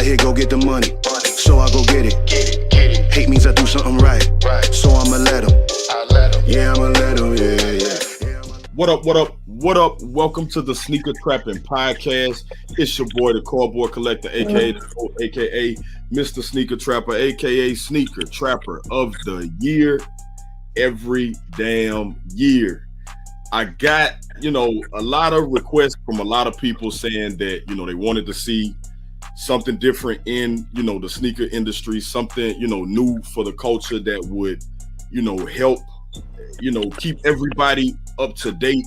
out here, go get the money. So I go get it. Hate means I do something right. So I'ma let him. Yeah, I'ma let him. Yeah. What up? Welcome to the Sneaker Trapping Podcast. It's your boy, the Cardboard Collector, aka Mr. Sneaker Trapper, aka Sneaker Trapper of the Year, every damn year. I got, a lot of requests from a lot of people saying that, they wanted to see something different in, the sneaker industry, something, new for the culture that would, help, keep everybody up to date.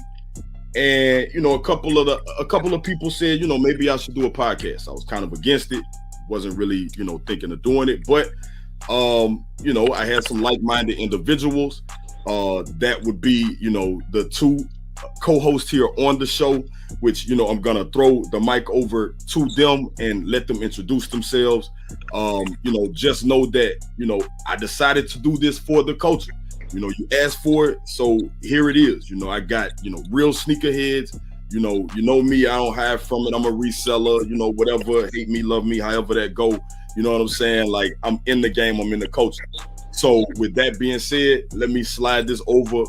And, a couple of people said, maybe I should do a podcast. I was kind of against it. Wasn't really, thinking of doing it. But, I had some like-minded individuals. That would be, the two co-hosts here on the show, which, I'm going to throw the mic over to them and let them introduce themselves. Just know that, I decided to do this for the culture. You asked for it, so here it is. I got, real sneakerheads. You know me, I don't hide from it. I'm a reseller, whatever, hate me, love me, however that go. You know what I'm saying? Like, I'm in the game, I'm in the culture. So with that being said, let me slide this over,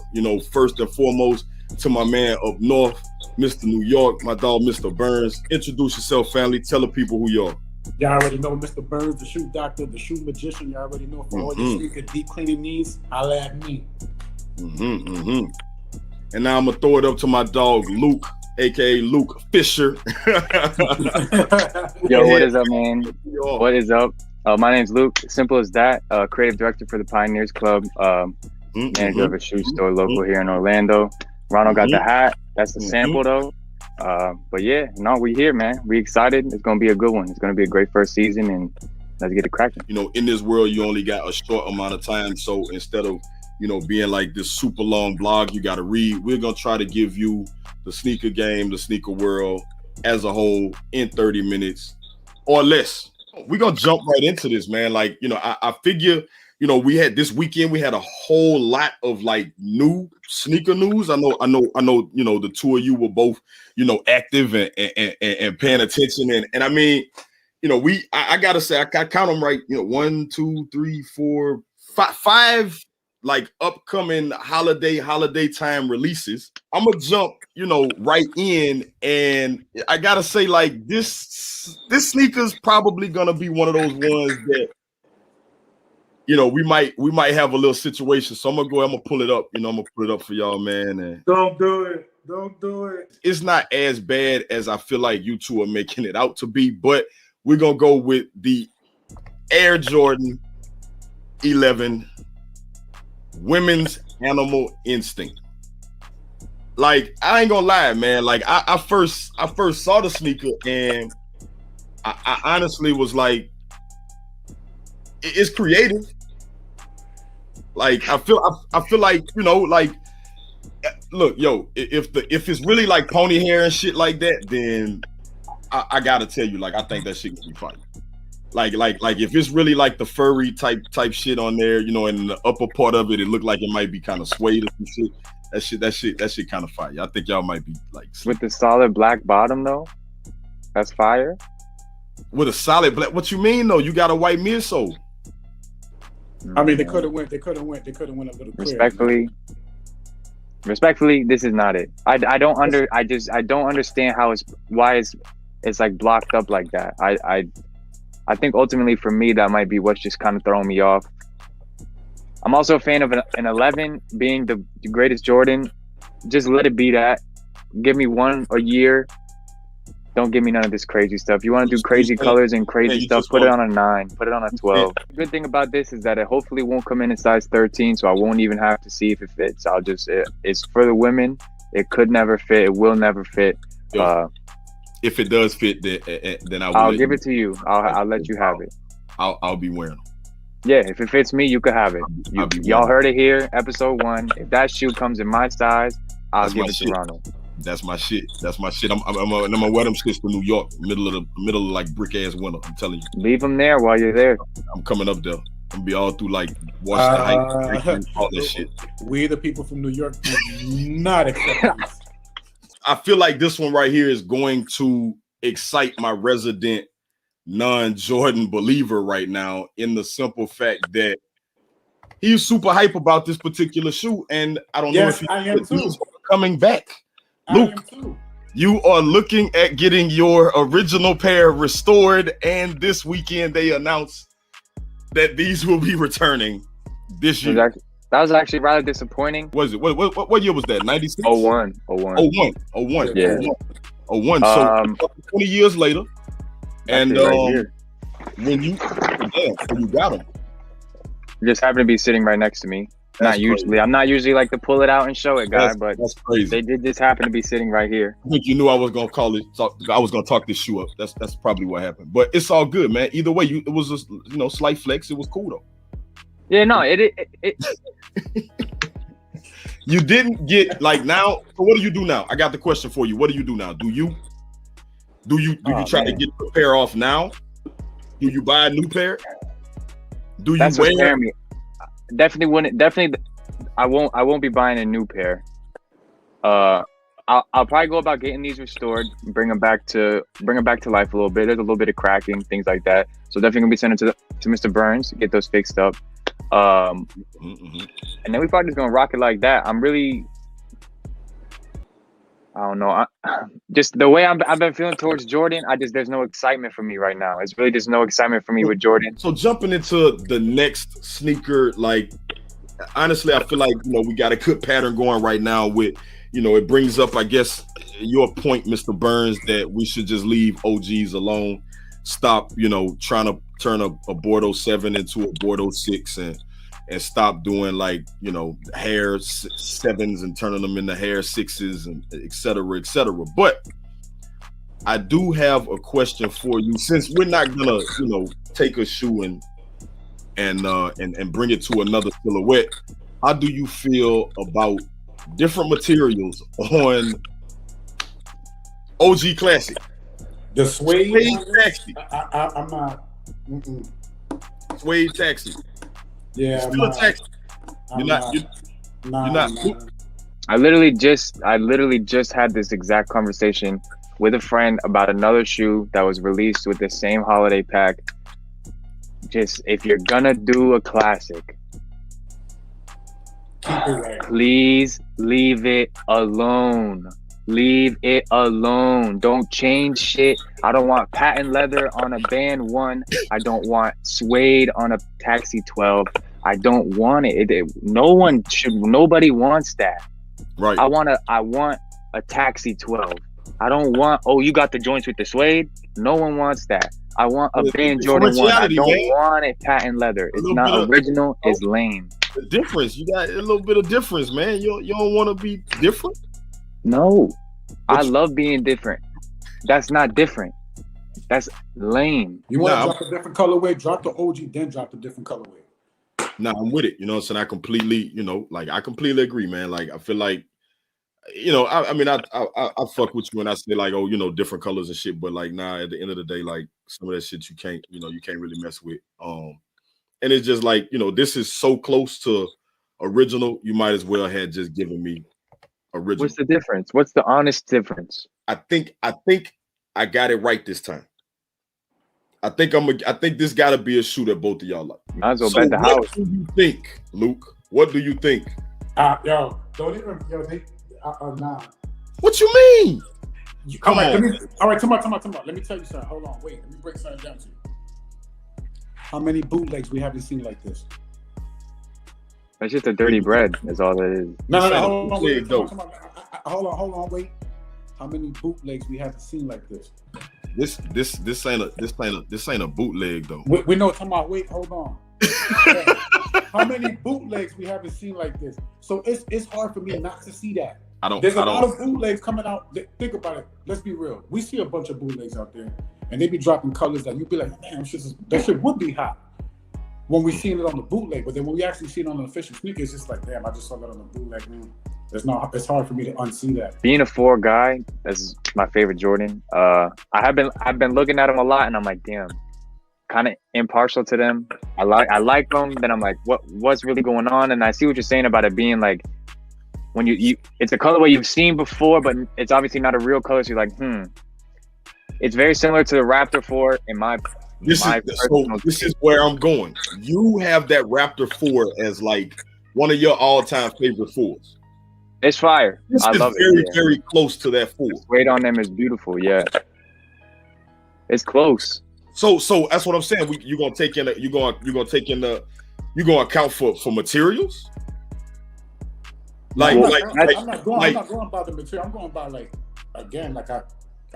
first and foremost to my man up north, Mr. New York, my dog, Mr. Burns. Introduce yourself, family. Tell the people who you are. Y'all already know Mr. Burns, the shoe doctor, the shoe magician. Y'all already know for all your sneaker deep cleaning needs, holla at me. And now I'm going to throw it up to my dog, Luke, a.k.a. Luke Fisher. Yo, what is up, man? What is up? My name's Luke. Simple as that. Creative director for the Pioneers Club. Manager of a shoe store local here in Orlando. Ronald got the hat. That's the sample, though. But yeah, no, we here, man. We excited. It's going to be a good one. It's going to be a great first season, and let's get it cracking. In this world, you only got a short amount of time. So instead of, being like this super long blog you got to read, we're going to try to give you the sneaker game, the sneaker world as a whole in 30 minutes or less. We're going to jump right into this, man. Like, I figure, we had this weekend, we had a whole lot of like new sneaker news. I know, the two of you were both, active and paying attention. And I mean, I got to say, I count them right, 1, 2, 3, 4, 5 like upcoming holiday time releases. I'm gonna jump, right in, and I gotta say, like, this sneaker's probably gonna be one of those ones that, we might have a little situation. So I'm gonna pull it up. I'm gonna put it up for y'all, man. And Don't do it. It's not as bad as I feel like you two are making it out to be, but we're gonna go with the Air Jordan 11 Women's Animal Instinct. Like, I ain't gonna lie, man. Like, I first saw the sneaker, and I honestly was like, it's creative. Like, I feel like, like, look, yo, if it's really like pony hair and shit like that, then I gotta tell you, like, I think that shit can be fun. Like if it's really like the furry type shit on there, and the upper part of it looked like it might be kind of suede or some shit. That shit kind of fire. I think y'all might be like with the solid black bottom though. That's fire. With a solid black. What you mean though? You got a white midsole. I mean, they could have went a little clear. Respectfully, this is not it. I don't understand how why it's like blocked up like that. I think ultimately for me, that might be what's just kind of throwing me off. I'm also a fan of an 11 being the greatest Jordan. Just let it be that. Give me one a year. Don't give me none of this crazy stuff. You want to do crazy colors and crazy stuff, put it on a 9, put it on a 12. The good thing about this is that it hopefully won't come in size 13, so I won't even have to see if it fits. It's for the women. It could never fit. It will never fit. If it does fit, then I'll give it to you. I'll let you have it. I'll be wearing them. Yeah, if it fits me, you can have it. Y'all heard it here, episode 1. If that shoe comes in my size, I'll give it to Ronald. That's my shit. I'm gonna wear them shits to New York, middle of like brick ass winter. I'm telling you. Leave them there while you're there. I'm coming up there. I'm gonna be all through like Washington Heights, all that shit. We the people from New York do not accept this. I feel like this one right here is going to excite my resident non-Jordan believer right now in the simple fact that he's super hype about this particular shoe, and I don't know if I am too. he's coming back. I am Luke, too. you are looking at getting your original pair restored, and this weekend they announced that these will be returning this year. That was actually rather disappointing. Was it? What year was that? 96? 01. 01. Yeah. 01. So 20 years later, and right when you got them, just happened to be sitting right next to me. That's I'm not usually like to pull it out and show it, guy, but that's crazy. they did just happen to be sitting right here. I think you knew I was gonna I was gonna talk this shoe up. That's probably what happened. But it's all good, man. Either way, it was a slight flex. It was cool though. Yeah, no, it You didn't get like now. So what do you do now? I got the question for you. What do you do now? Do you try to get the pair off now? Do you buy a new pair? Do That's you what's wear? scaring me. Definitely wouldn't. Definitely, I won't be buying a new pair. I'll probably go about getting these restored, bring them back to life a little bit. There's a little bit of cracking, things like that. So definitely gonna be sending to Mr. Burns to get those fixed up. And then we probably just gonna rock it like that. I'm really, I don't know. Just the way I've been feeling towards Jordan, there's no excitement for me right now. It's really just no excitement for me with Jordan. So jumping into the next sneaker, like honestly, I feel like we got a good pattern going right now with it brings up, I guess, your point, Mr. Burns, that we should just leave OGs alone. Stop, trying to turn a board 07 into a board 06 and stop doing like, hair sevens and turning them into hair sixes and et cetera, et cetera. But I do have a question for you, since we're not gonna, take a shoe and bring it to another silhouette. How do you feel about different materials on OG Classic? The suede taxi. I'm not. Suede taxi. Yeah, Still a taxi. You're not. I literally just had this exact conversation with a friend about another shoe that was released with the same holiday pack. Just, if you're gonna do a classic, please leave it alone. Leave it alone. Don't change shit. I don't want patent leather on a Band 1. I don't want suede on a Taxi 12. I don't want it. Nobody wants that. Right. I want a Taxi 12. I don't want, you got the joints with the suede. No one wants that. I want a Band Jordan 1. I don't want it patent leather. It's not original. It's lame. The difference. You got a little bit of difference, man. You don't want to be different? No. I love being different. That's not different. That's lame. You want to drop a different colorway? Drop the OG, then drop the different colorway. Nah, I'm with it. So I completely, I completely agree, man. Like, I feel like, I fuck with you when I say like, different colors and shit. But like, nah, at the end of the day, like some of that shit you can't really mess with. And it's just like, this is so close to original. You might as well have just given me original. What's the difference? What's the honest difference? I think I got it right this time. I think this got to be a shoe that both of y'all like. Might as well bet the house. What do you think, Luke? What do you think? Don't even. Nah. What you mean? All right, come on. Let me tell you something. Hold on, wait. Let me break something down to you. How many bootlegs we haven't seen like this? That's just a dirty bread. Is all it is. No. Hold on, wait. Come on. Hold on, wait. How many bootlegs we haven't seen like this? This ain't a bootleg though. We know. Come on, wait. Hold on. How many bootlegs we haven't seen like this? So it's hard for me not to see that. There's a lot of bootlegs coming out. Think about it. Let's be real. We see a bunch of bootlegs out there, and they be dropping colors that you be like, damn, that shit would be hot when we seen it on the bootleg. But then when we actually see it on the official sneaker, it's just like, damn, I just saw that on the bootleg. Man. It's hard for me to unsee that. Being a 4 guy, that's my favorite Jordan. I've been looking at them a lot, and I'm like, damn, kind of impartial to them. I like them. Then I'm like, what's really going on? And I see what you're saying about it being like, when you it's a colorway you've seen before, but it's obviously not a real color. So you're like, It's very similar to the Raptor 4 in my. This is where I'm going. You have that Raptor 4 as like one of your all-time favorite 4s. It's fire. I love it. Very close to that 4. Weight on them is beautiful. Yeah, it's close. So that's what I'm saying. You're gonna account for materials. I'm not going by the material. I'm going by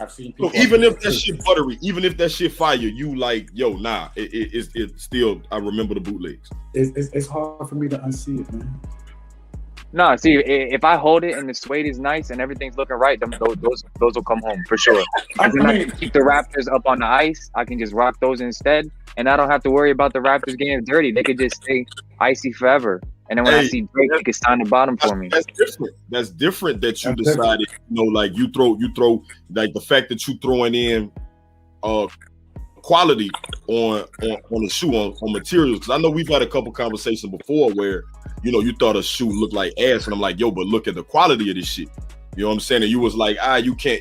I've seen people. So even if that shit buttery, even if that shit fire, you like, yo, nah, it's still. I remember the bootlegs. It's hard for me to unsee it, man. No, see, if I hold it and the suede is nice and everything's looking right, those will come home for sure. I can keep the Raptors up on the ice. I can just rock those instead, and I don't have to worry about the Raptors getting dirty. They could just stay icy forever. And then when I see Drake, he can sign the bottom for me. That's different. That's different that you decided, like you throw like the fact that you throwing in quality on the shoe on materials. Because I know we've had a couple conversations before where, you thought a shoe looked like ass, and I'm like, yo, but look at the quality of this shit. You know what I'm saying? And you was like, you can't.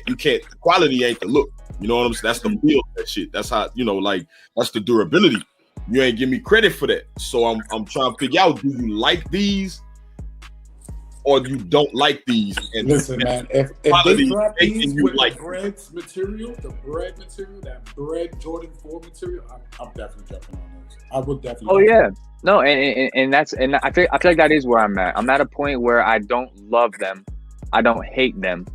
Quality ain't the look. You know what I'm saying? That's the feel of that shit. That's how, that's the durability. You ain't give me credit for that. So I'm trying to figure out, do you like these or you don't like these? And listen, man, if they drop these with the bread material, that bread Jordan 4 material, I'm definitely jumping on those. I would definitely. Oh yeah. No, and I feel like that is where I'm at. I'm at a point where I don't love them. I don't hate them.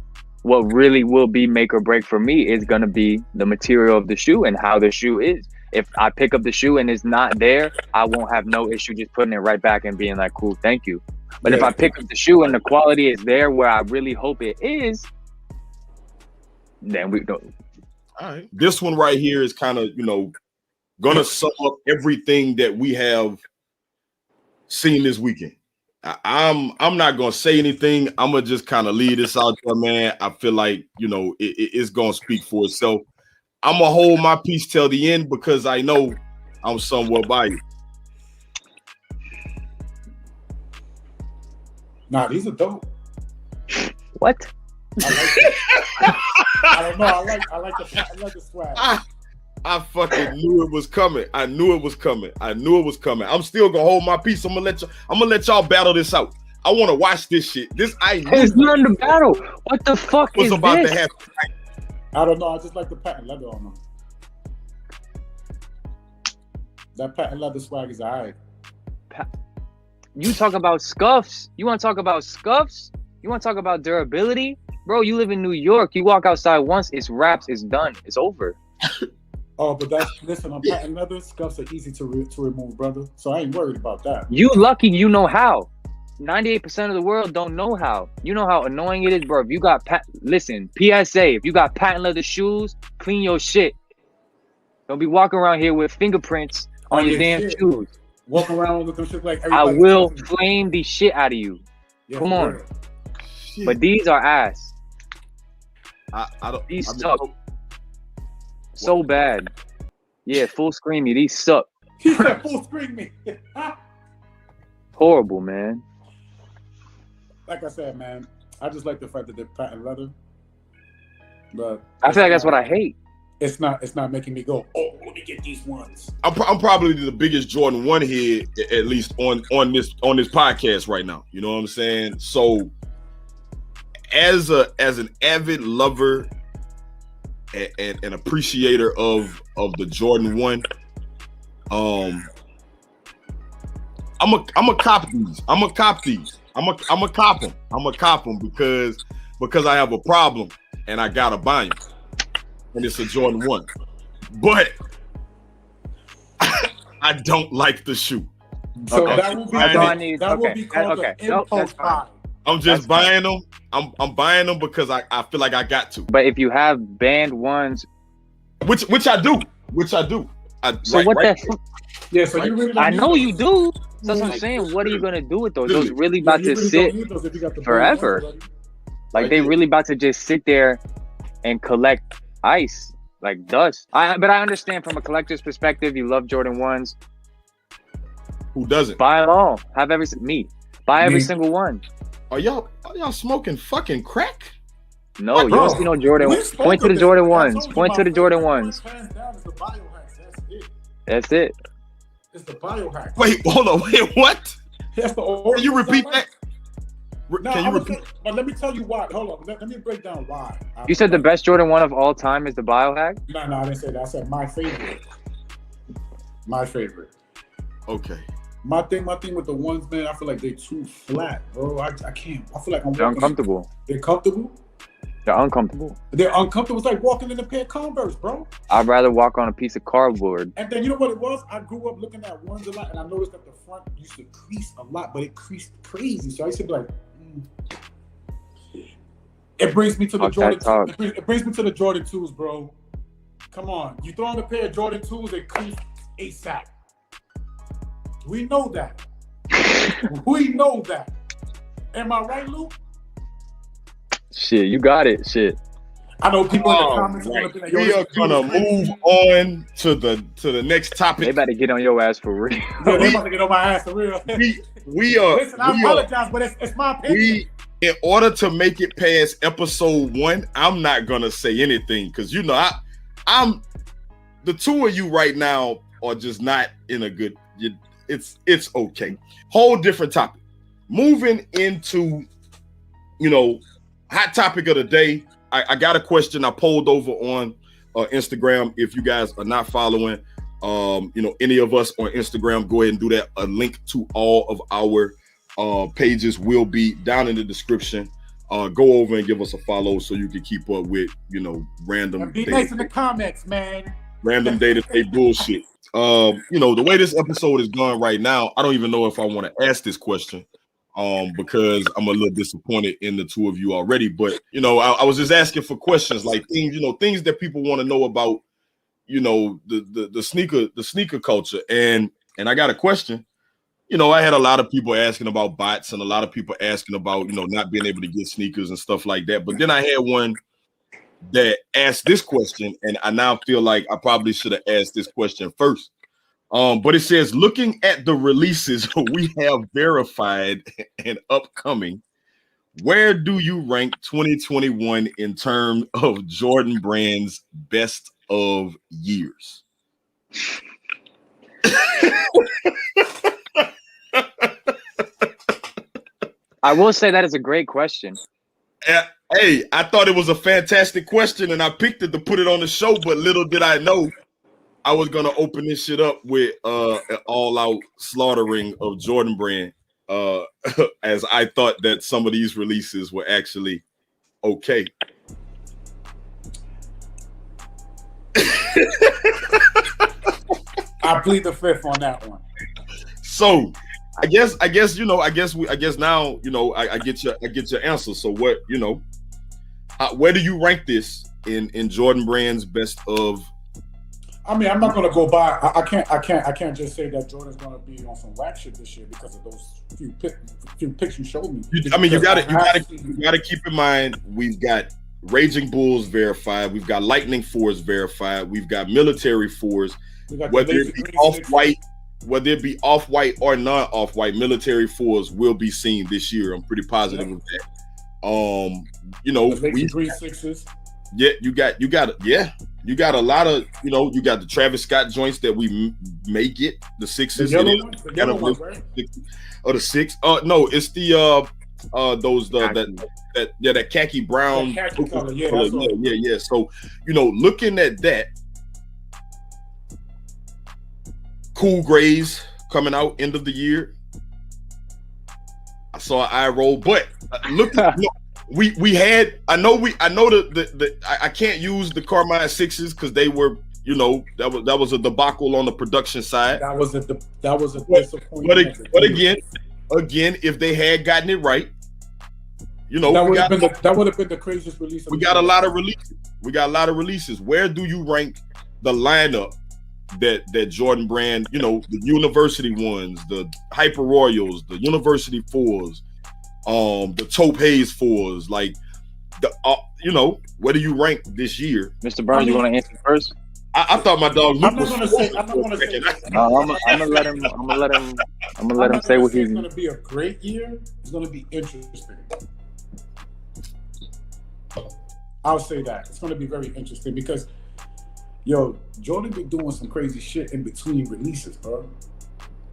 What really will be make or break for me is gonna be the material of the shoe and how the shoe is. If I pick up the shoe and it's not there, I won't have no issue just putting it right back and being like, cool, thank you. But if I pick up the shoe and the quality is there where I really hope it is, then we don't. All right. This one right here is kind of, gonna sum up everything that we have seen this weekend. I'm not gonna say anything. I'm gonna just kind of leave this out there, man. I feel like, it's gonna speak for itself. I'm gonna hold my peace till the end because I know I'm somewhat biased. Nah, these are dope. What? I don't know. I like the swag. I fucking knew it was coming. I knew it was coming. I'm still gonna hold my peace. I'm gonna let y'all battle this out. I want to watch this shit. There's nothing to battle. What the fuck is about this? To happen? I don't know. I just like the patent leather on them. That patent leather swag is alright. You talk about scuffs. You want to talk about scuffs? You want to talk about durability? Bro, you live in New York. You walk outside once, it's wraps, it's done. It's over. Oh, but listen, on patent leather, scuffs are easy to remove, brother. So I ain't worried about that. You lucky you know how. 98% of the world don't know how. You know how annoying it is, bro. If you got listen, PSA, if you got patent leather shoes, clean your shit. Don't be walking around here with fingerprints on your damn shoes. Walk around with them shit like I will flame the shit out of you. Yeah, come on. Shit. But these are ass. I don't. These suck. So bad. Yeah, full screen me. These suck. He said full screen me. Horrible, man. Like I said, man, I just like the fact that they're patent leather. But I feel like that's what I hate. It's not making me go, oh, let me get these ones. I'm probably the biggest Jordan 1 head, at least on this podcast right now. You know what I'm saying? So as an avid lover and an appreciator of the Jordan 1, I'm a cop these. I'm a cop them because I have a problem and I gotta buy them. And it's a Jordan 1. But I don't like the shoe. So that will be called the impulse buy. I'm just buying them. I'm buying them because I feel like I got to. But if you have banned ones, which I do. So what the fuck? Yeah, so you really I know you do. That's what I'm saying. What are you gonna do with those? Those really about to sit forever. Like they really about to just sit there and collect ice like dust. But I understand from a collector's perspective. You love Jordan 1s. Who doesn't? Buy them all. Have every single one. Are y'all smoking fucking crack? No, you don't see no Jordan. Point to the Jordan ones. Point to the Jordan ones. That's it. It's the biohack. Wait, hold on. Wait, what? That's the Can you repeat that? Can you repeat? But let me tell you why. Hold on. Let me break down why. You said the best Jordan 1 of all time is the biohack? No, I didn't say that. I said my favorite. My favorite. Okay. My thing with the ones, man, I feel like they're too flat, bro. I can't. I feel like They're uncomfortable. They're comfortable? They're uncomfortable. They're uncomfortable. It's like walking in a pair of Converse, bro. I'd rather walk on a piece of cardboard. And then you know what it was? I grew up looking at ones a lot, and I noticed that the front used to crease a lot, but it creased crazy. So I used to be like, It brings me to the Jordan. It brings me to the Jordan 2s, bro. Come on, you throw on a pair of Jordan 2s, they crease ASAP. We know that. We know that. Am I right, Luke? Shit, you got it. Shit. I know people in the comments are like, we are gonna move on to the next topic. They better get on your ass for real. Yeah, they about to get on my ass for real. We are. Listen, I apologize, but it's my opinion. In order to make it past episode 1, I'm not gonna say anything because I'm the two of you right now are just not in a good. It's okay. Whole different topic. Moving into, hot topic of the day. I got a question I polled over on Instagram. If you guys are not following, any of us on Instagram, go ahead and do that. A link to all of our pages will be down in the description. Go over and give us a follow so you can keep up with, random. And be nice in the comments, man. Random day-to-day bullshit. The way this episode is going right now, I don't even know if I want to ask this question. Because I'm a little disappointed in the two of you already, but I was just asking for questions like things that people want to know about, the sneaker culture, and I got a question. I had a lot of people asking about bots and a lot of people asking about not being able to get sneakers and stuff like that. But then I had one that asked this question, and I now feel like I probably should have asked this question first. But it says, looking at the releases we have verified and upcoming, where do you rank 2021 in terms of Jordan Brand's best of years? I will say that is a great question. Hey, I thought it was a fantastic question, and I picked it to put it on the show, but little did I know I was gonna open this shit up with an all-out slaughtering of Jordan Brand, as I thought that some of these releases were actually okay. I plead the fifth on that one. So I guess now I get your answer. So what where do you rank this in Jordan Brand's best of? I mean, I'm not gonna go by. I can't just say that Jordan's gonna be on some whack shit this year because of those few pics you showed me. You gotta keep in mind we've got Raging Bulls verified, we've got Lightning 4s verified, we've got Military 4s, whether it be off-white or non-off-white, Military 4s will be seen this year. I'm pretty positive of that. The green 6s. Yeah, you got a lot of, you got the Travis Scott joints that we may get, the 6s. The yellow ones, right? Or the 6. No, it's the that khaki brown. That khaki color. Yeah. So, looking at that, Cool Grays coming out end of the year. I saw an eye roll, but we had. I know I can't use the Carmine 6s because they were, that was a debacle on the production side. That was a disappointment. But again, if they had gotten it right, that would have been the craziest release. We got a lot of releases. Where do you rank the lineup that Jordan Brand, the University ones, the Hyper Royals, the University 4s, the Taupe Hayes 4s, like where do you rank this year? Mr. Burns, you want to answer first? I thought my dog Luke was. I'm gonna let him say what he's. It's gonna be a great year. It's gonna be interesting. I'll say that. It's going to be very interesting because, yo, Jordan be doing some crazy shit in between releases, bro.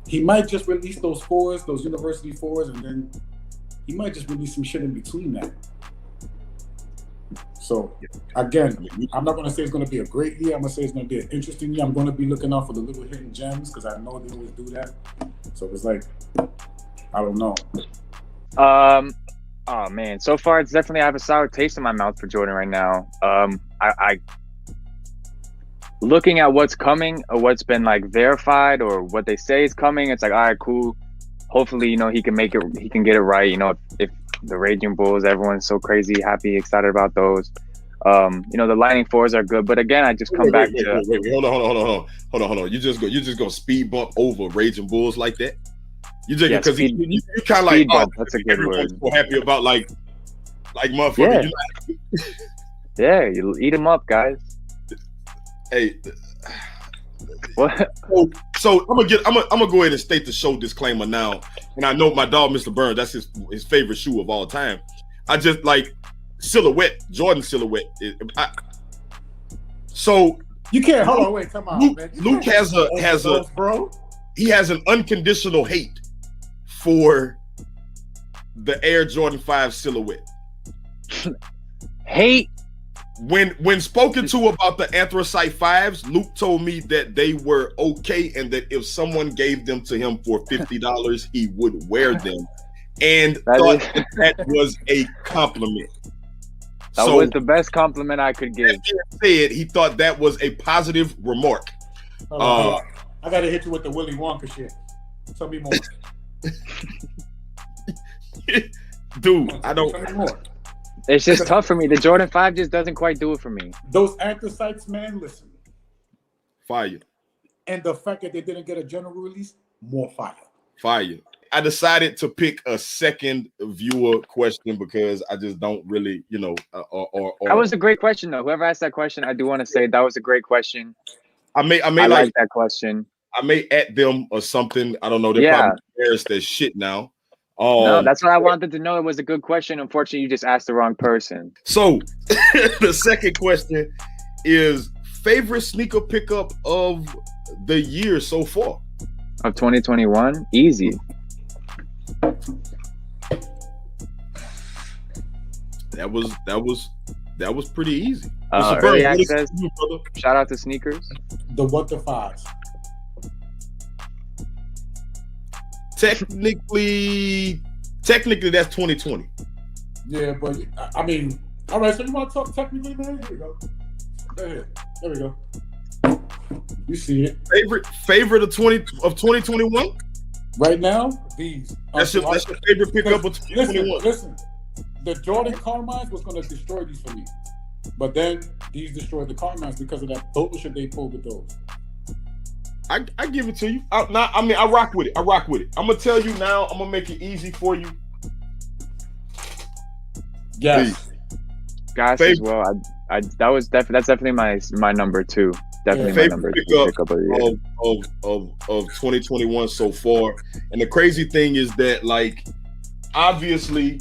He might just release those fours, those university fours, and then he might just release some shit in between that. So, again, I'm not going to say it's going to be a great year. I'm going to say it's going to be an interesting year. I'm going to be looking out for the little hidden gems because I know they always do that. So it's like, I don't know. Oh man, so far it's definitely, I have a sour taste in my mouth for Jordan right now. I looking at what's coming or what's been like verified or what they say is coming, it's like, all right, cool. Hopefully, you know, he can make it, he can get it right. You know, if the Raging Bulls, everyone's so crazy, happy, excited about those. You know, the Lightning Fours are good, but again, I just come back to hold on. You just gonna speed bump over Raging Bulls like that? You just because you kind of like, oh, that's a good word. So happy about like motherfucker. Yeah, you eat them up, guys. Hey, what? So I'm gonna go ahead and state the show disclaimer now. And I know my dog, Mr. Burns, that's his favorite shoe of all time. I just like silhouette, Jordan silhouette. So you can't hold on, wait, come on, man. Luke has he has an unconditional hate for the Air Jordan 5 silhouette. Hate? When spoken to about the Anthracite 5s, Luke told me that they were okay and that if someone gave them to him for $50, he would wear them. And thought that was a compliment. That was the best compliment I could give. Said he thought that was a positive remark. I gotta hit you with the Willy Wonka shit. Tell me more. Dude, I don't. Tell me more. It's just tough for me. The Jordan 5 just doesn't quite do it for me. Those Anthracites, man, listen. Fire. And the fact that they didn't get a general release, more fire. Fire. I decided to pick a second viewer question because I just don't really, you know, that was a great question though. Whoever asked that question, I do want to say that was a great question. I may like that question. I may at them or something. I don't know. They're probably embarrassed as shit now. No, that's what I wanted to know. It was a good question. Unfortunately, you just asked the wrong person. So the second question is favorite sneaker pickup of the year so far? Of 2021? Easy. That was pretty easy. Early access. Shout out to sneakers. The What the Fives. Technically, that's 2020. Yeah, but I mean, all right. So you want to talk technically, man? Here we go. Go ahead. There we go. You see it. Favorite of 2021. Right now, these. That's your favorite pickup of 2021. Listen, the Jordan Carmines was going to destroy these for me, but then these destroyed the Carmines because of that bullshit they pulled with those. I give it to you. I rock with it. I'm gonna tell you now. I'm gonna make it easy for you. Yes, guys, as well. That's definitely my number two. Definitely my number two pickup of 2021 so far. And the crazy thing is that, like, obviously,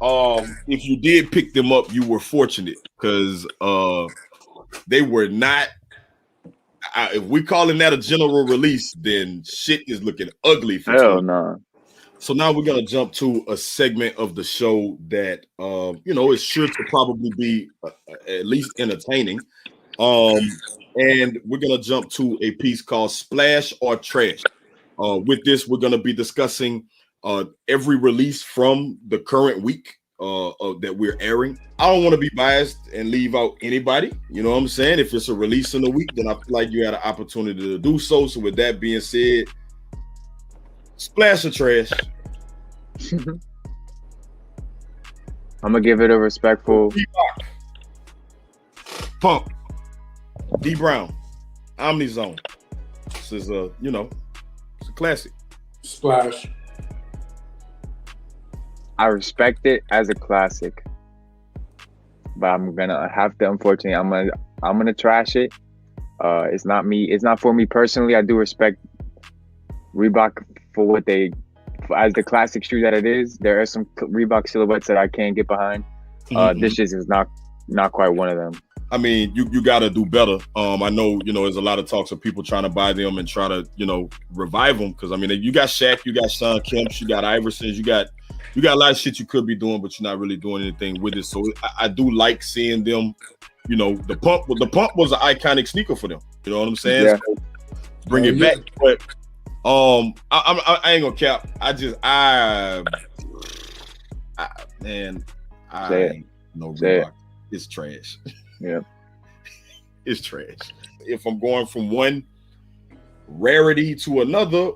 if you did pick them up, you were fortunate because they were not. If we calling that a general release, then shit is looking ugly. Hell no. So now we're gonna jump to a segment of the show that is sure to probably be at least entertaining. And we're gonna jump to a piece called Splash or Trash. With this, we're gonna be discussing every release from the current week that we're airing. I don't want to be biased and leave out anybody. You know what I'm saying? If it's a release in the week, then I feel like you had an opportunity to do so. So with that being said, Splash or Trash. I'm gonna give it a respectful Pump. D Brown. Omnizone. This is it's a classic. Splash. I respect it as a classic, but I'm gonna have to. Unfortunately, I'm gonna trash it. It's not me. It's not for me personally. I do respect Reebok for what as the classic shoe that it is. There are some Reebok silhouettes that I can't get behind. This just is not not quite one of them. I mean, you got to do better. I know, there's a lot of talks of people trying to buy them and try to, revive them. Because, I mean, you got Shaq, you got Sean Kemp's, you got Iverson's, you got a lot of shit you could be doing, but you're not really doing anything with it. So I do like seeing them, the pump was an iconic sneaker for them. You know what I'm saying? Yeah. So bring it back. But I ain't gonna cap. Reebok. It's trash. Yeah. It's trash. If I'm going from one rarity to another,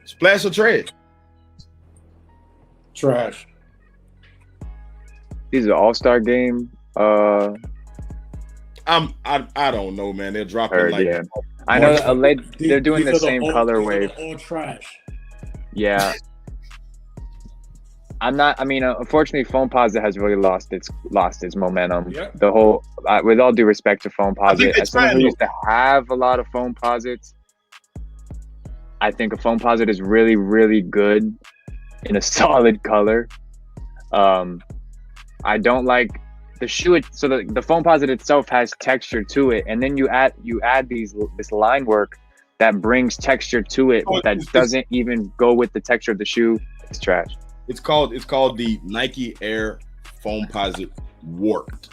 Splash or trash? Trash. These are All-Star game. I don't know, man. They're dropping yeah. I know they're doing the same colorway. All trash. Yeah. Unfortunately, Foamposite has really lost its momentum. Yeah. The whole, with all due respect to Foamposite, as someone who used to have a lot of Foamposites, I think a Foamposite is really, really good in a solid color. I don't like the shoe. So the Foamposite itself has texture to it, and then you add this line work that brings texture to it that doesn't even go with the texture of the shoe. It's trash. It's called the Nike Air Foamposite Warped.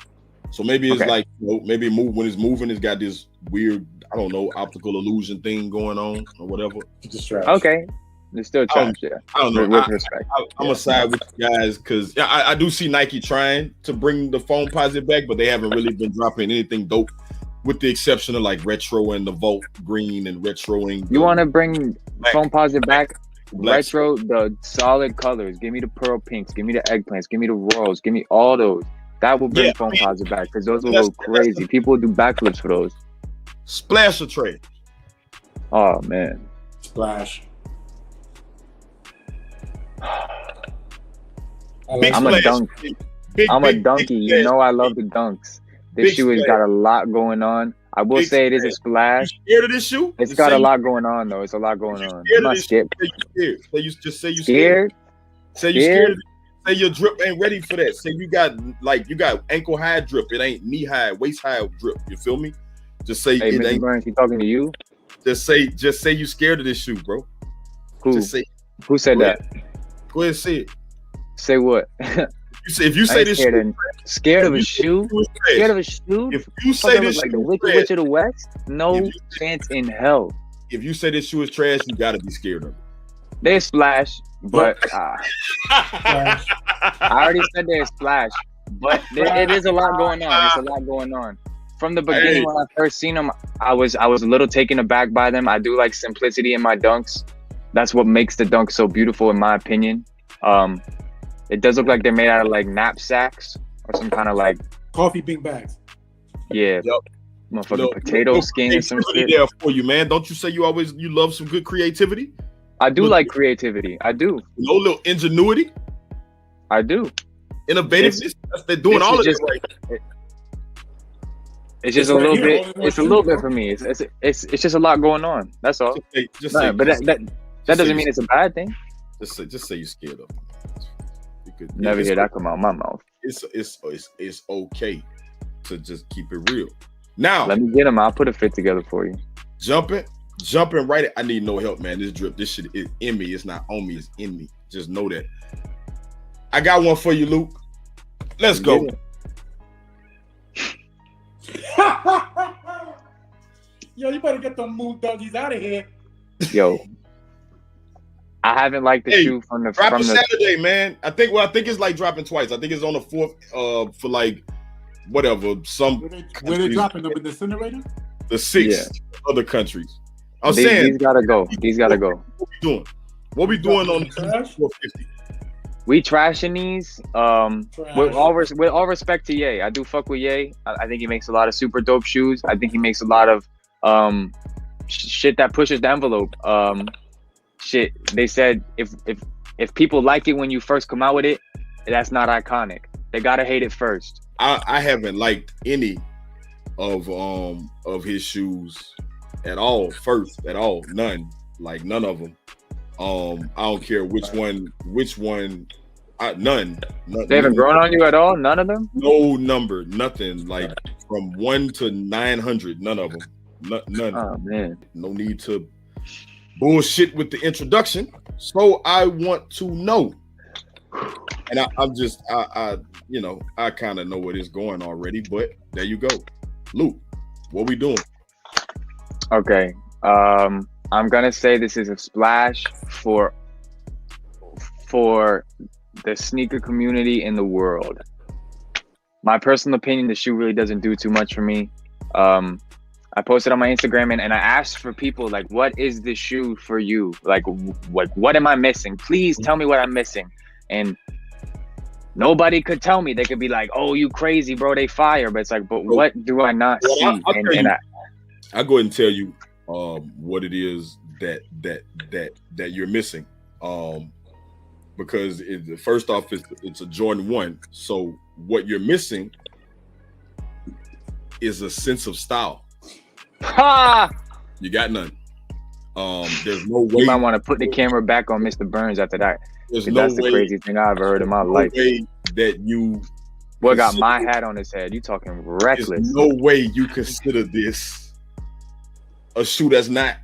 So maybe it's like, maybe when it's moving, it's got this weird, I don't know, optical illusion thing going on or whatever. It's just trash. Okay. It's still trash, yeah. I don't know. With respect. I'm gonna side with you guys because I do see Nike trying to bring the Foamposite back, but they haven't really been dropping anything dope, with the exception of like retro and the Volt Green and retroing. You want to bring Foamposite back? Retro, the solid colors. Give me the pearl pinks. Give me the eggplants. Give me the royals. Give me all those. That will bring Foamposite back because those will go crazy. People will do backflips for those. Splash or trade? Oh man, Splash. I'm a dunk. I'm a donkey. You know I love the dunks. This shoe has got a lot going on. I will say it is a splash. You scared of this shoe? It's got a lot going on though. It's a lot going on. I'm not scared. Say you scared. Say you scared. Say your drip ain't ready for that. Say you got ankle high drip. It ain't knee high, waist high drip. You feel me? Just say hey, it ain't. Burns, he talking to you? Just say you scared of this shoe, bro. Who? Who said that? Go ahead and say it. Say what? If you say this scared of a shoe? Scared of a shoe? If you say this like the Wicked Witch of the West? No chance in hell. If you say this shoe is trash, you gotta be scared of it. There's splash, but I already said there's splash, but it is a lot going on. It's a lot going on. From the beginning, when I first seen them, I was a little taken aback by them. I do like simplicity in my dunks. That's what makes the dunk so beautiful, in my opinion. It does look like they're made out of like knapsacks or some kind of like coffee bean bags. Yep. Yeah. Motherfucking potato skin and some shit. There for you, man. Don't you say you love some good creativity? I do like creativity. I do. No little ingenuity. I do. Innovativeness. They're doing all of this. It's just a little bit. It's a little bit for me. It's just a lot going on. That's all. Just say, but that doesn't mean it's a bad thing. Just say you're scared of them. Never hear that come out of my mouth. It's okay to just keep it real. Now let me get them. I'll put a fit together for you. Jumping right. I need no help, man. This drip, this shit is in me. It's not on me. It's in me. Just know that. I got one for you, Luke. Let's go. Yo, you better get them moon doggies out of here. Yo. I haven't liked the shoe from the Saturday, man. I think it's like dropping twice. I think it's on the 4th for like whatever. Where they dropping them in the incinerator? The 6th other countries. I'm these saying gotta go. These gotta go. What we doing on 450? We trashing these. With all respect to Ye, I do fuck with Ye. I think he makes a lot of super dope shoes. I think he makes a lot of shit that pushes the envelope. Shit, they said if people like it when you first come out with it, that's not iconic. They gotta hate it first. I haven't liked any of his shoes at all. None. Like none of them. I don't care which one None. They haven't grown on you at all? None of them? No number, nothing. Like from 1 to 900, none of them. None. Oh man. No need to bullshit with the introduction. So I want to know. And I'm just you know, I kind of know where it's going already, but there you go. Luke, what we doing? Okay. I'm gonna say this is a splash for the sneaker community in the world. My personal opinion, the shoe really doesn't do too much for me. I posted on my Instagram and I asked for people like, what is the shoe for you? Like what am I missing? Please tell me what I'm missing. And nobody could tell me. They could be like, oh, you crazy, bro, they fire. But it's like, but what do I not see? I'll go ahead and tell you what it is that you're missing. Because first off, it's a Jordan 1. So what you're missing is a sense of style. Ha! You got none. There's no way. You might want to put the camera back on Mr. Burns after that. That's the craziest thing I ever heard in my life. Way that you boy got my hat on his head. You talking reckless. There's no way you consider this a shoe that's not.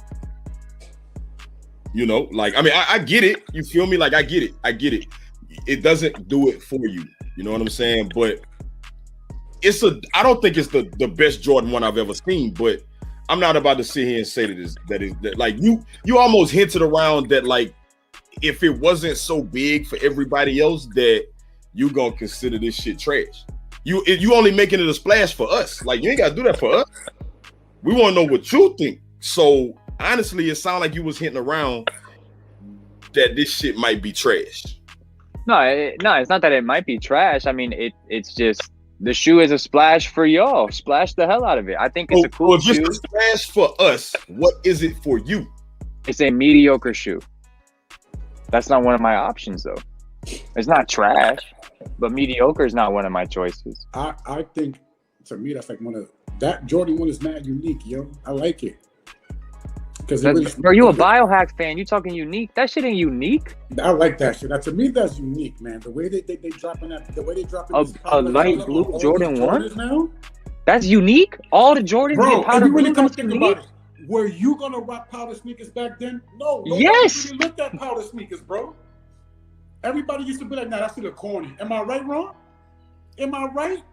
You know, like, I mean, I get it. You feel me? Like, I get it. It doesn't do it for you. You know what I'm saying? But I don't think it's the best Jordan 1 I've ever seen, but I'm not about to sit here and say that like you almost hinted around that, like, if it wasn't so big for everybody else, that you gonna consider this shit trash. You only making it a splash for us. Like, you ain't gotta do that for us. We want to know what you think. So honestly, it sounded like you was hinting around that this shit might be trash. No, it's not that it might be trash. I mean, it's just the shoe is a splash for y'all. Splash the hell out of it. I think it's a cool shoe. If it's a splash for us, what is it for you? It's a mediocre shoe. That's not one of my options, though. It's not trash, but mediocre is not one of my choices. I think, to me, that's like that Jordan 1 is mad unique, yo. I like it. Bro, you a Biohack fan? You talking unique? That shit ain't unique. I like that shit. To me, that's unique, man. The way they dropping that, the way they dropping a light blue Jordan 1 now. That's unique. All the Jordans, bro. powder And you really blue, come think about it. Were you gonna rock powder sneakers back then? No. Yes. Really looked at powder sneakers, bro. Everybody used to be like, "Nah, that's still corny." Am I right, Ron? Am I right?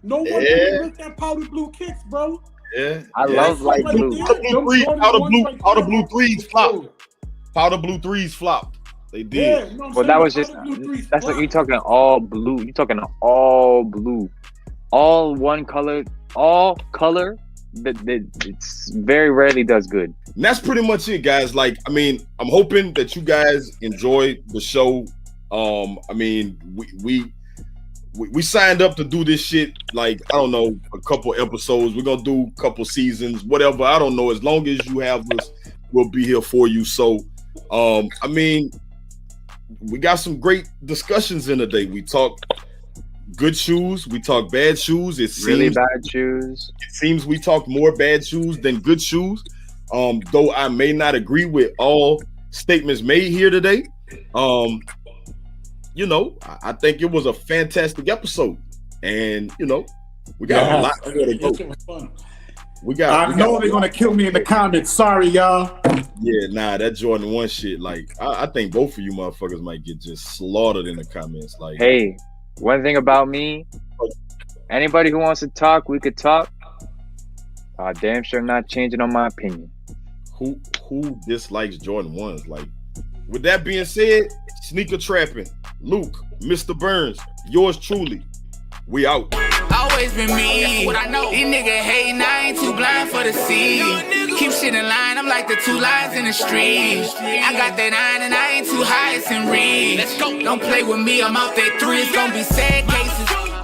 No one really looked at powder blue kicks, bro. Yeah, I love light blue. Powder blue threes flop. Powder blue threes flop. They did. Yeah, you know well, that was just that's like you talking all blue. You talking all blue, all one color, all color. It's very rarely does good. And that's pretty much it, guys. Like, I mean, I'm hoping that you guys enjoyed the show. I mean, we signed up to do this shit, like, I don't know, a couple episodes. We're gonna do a couple seasons, whatever. I don't know. As long as you have us, we'll be here for you. So, I mean, we got some great discussions in the day. We talk good shoes, we talk bad shoes. Really bad shoes. It seems we talk more bad shoes than good shoes. Though I may not agree with all statements made here today. You know, I think it was a fantastic episode, and you know, we got a lot more to go. I know they're gonna kill me in the comments. Sorry, y'all. Yeah, nah, that Jordan 1 shit. Like, I think both of you motherfuckers might get just slaughtered in the comments. Like, hey, one thing about me, anybody who wants to talk, we could talk. Damn sure not changing on my opinion. Who dislikes Jordan 1s? Like, with that being said, sneaker trapping. Luke, Mr. Burns, yours truly. We out. Always been me. What I know. These niggas hating, I ain't too blind for the sea. Keep shit in line, I'm like the two lines in the street. I got that 9 and I ain't too high, it's in reach. Let's go. Don't play with me, I'm out there 3. It's gonna be sad cases.